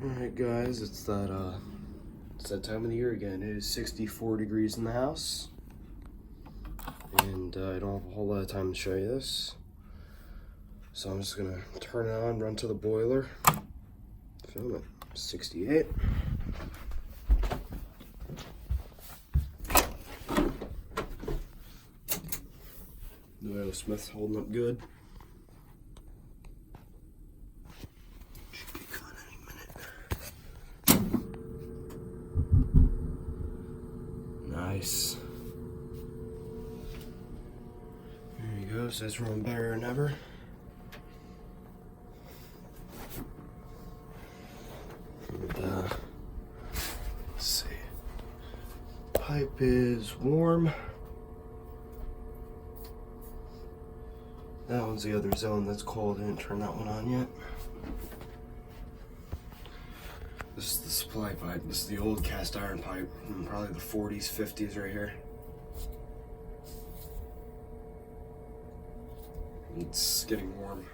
Alright guys, it's that time of the year again. It is 64 degrees in the house. And I don't have a whole lot of time to show you this. So I'm just gonna turn it on, run to the boiler, film it. 68. The oil Smith's holding up good. Should be gone any minute. Nice. There you go, says run better than ever. And, let's see. Pipe is warm. That one's the other zone that's cold. I didn't turn that one on yet. This is the supply pipe. This is the old cast iron pipe. Probably the 40s, 50s right here. It's getting warm.